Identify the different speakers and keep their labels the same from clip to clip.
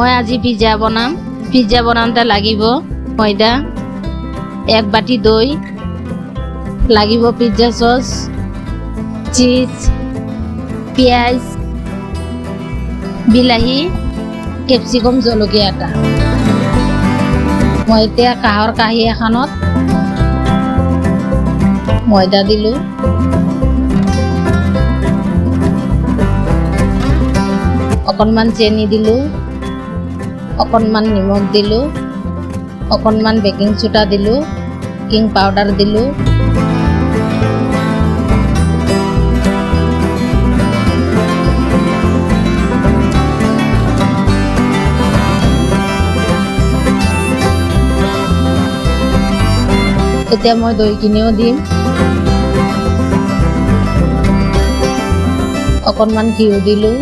Speaker 1: মই আজি পিজ্জা বনাম। পিজ্জা বনাওঁতে লাগিব ময়দা, 1 বাটি দই, লাগিব পিজ্জা সস, চিজ, পিঁয়াজ, বিলাহী, কেপচিকাম, জলকীয়া এটা। মই এতিয়া কাঁহৰ কাঁহী এখনত ময়দা দিলোঁ, অকণমান চেনি দিলোঁ, অকণমান নিমখ দিলোঁ, অকণমান বেকিং সোডা দিলোঁ, বেকিং পাউডাৰ দিলোঁ, এতিয়া মই দৈখিনিও দিম, অকণমান ঘিউ দিলোঁ,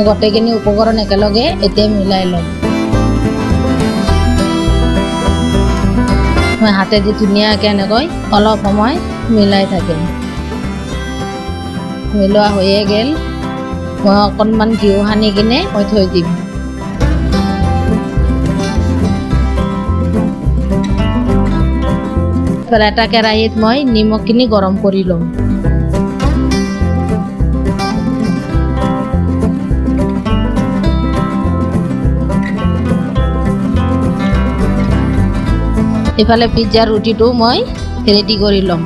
Speaker 1: গোটেইখিনি উপকৰণ একেলগে এতিয়া মিলাই ল'ম। মই হাতেদি ধুনীয়াকৈ এনেকৈ অলপ সময় মিলাই থাকিম। মিলোৱা হৈয়ে গ'ল। মই অকণমান ঘিউ সানি কিনে মই থৈ দিম। এটা কেৰাহীত মই নিমখখিনি গৰম কৰি ল'ম। ইফালে পিজ্জাৰ ৰুটিটো মই ৰেডি কৰি ল'ম।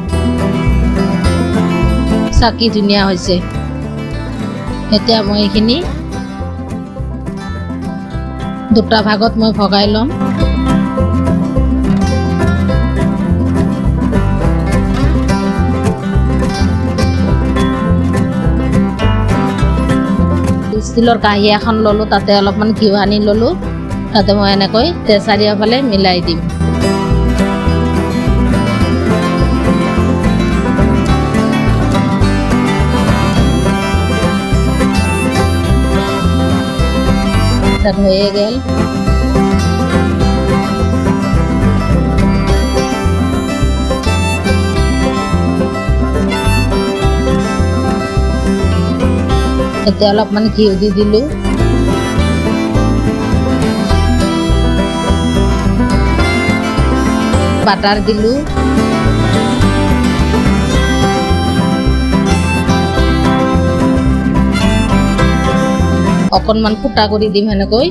Speaker 1: চাকি ধুনীয়া হৈছে। এতিয়া মই এইখিনি দুটা ভাগত মই ভগাই ল'ম। ষ্টীলৰ কাঁহী এখন ল'লোঁ, তাতে অলপমান ঘিউ সানি ল'লোঁ, তাতে মই এনেকৈ চাৰিওফালে মিলাই দিম। তাত হৈয়ে গ'ল। এতিয়া অলপমান ঘিউ দি দিলোঁ, বাটাৰ দিলোঁ, অকণমান ফুটা কৰি দিম সেনেকৈ।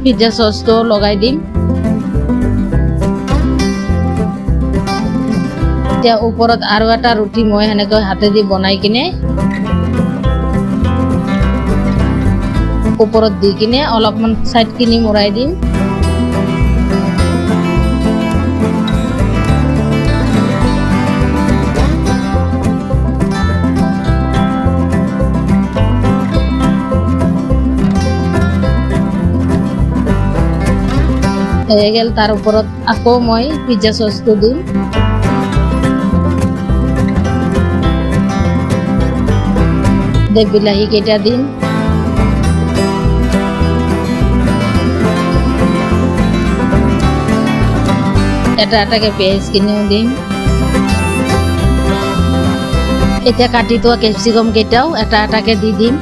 Speaker 1: পিজ্জা চচটো লগাই দিম। এতিয়া ওপৰত আৰু এটা ৰুটি মই সেনেকৈ হাতেদি বনাই কিনে ওপৰত দি কিনে অলপমান চাইডখিনি মৰাই দিম। হৈ গ'ল। তাৰ ওপৰত আকৌ মই পিজ্জা চচটো দিম। বিলাহী কেইটা দিম, এটা এটাকে পিঁয়াজখিনিও দিম। এতিয়া কাটি থোৱা কেপচিকাম কেইটাও এটা এটাকে দি দিম।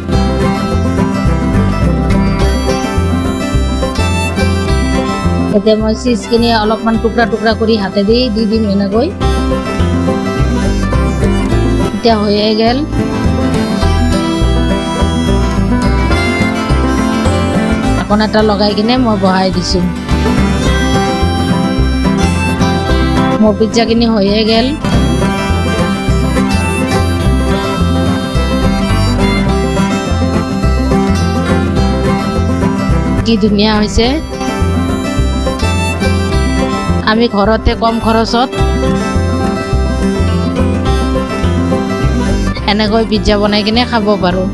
Speaker 1: এতিয়া মই চিজখিনি অলপমান টুকুৰা টুকুৰা কৰি হাতেদি দি দিম এনেকৈ। এতিয়া হৈয়ে গ'ল। ঢাকন এটা লগাই কিনে মই বহাই দিছোঁ। মোৰ পিজ্জাখিনি হৈয়ে গ'ল। কি ধুনীয়া হৈছে। আমি ঘৰতে কম খৰচত এনেকৈ পিজ্জা বনাই কিনে খাব পাৰোঁ।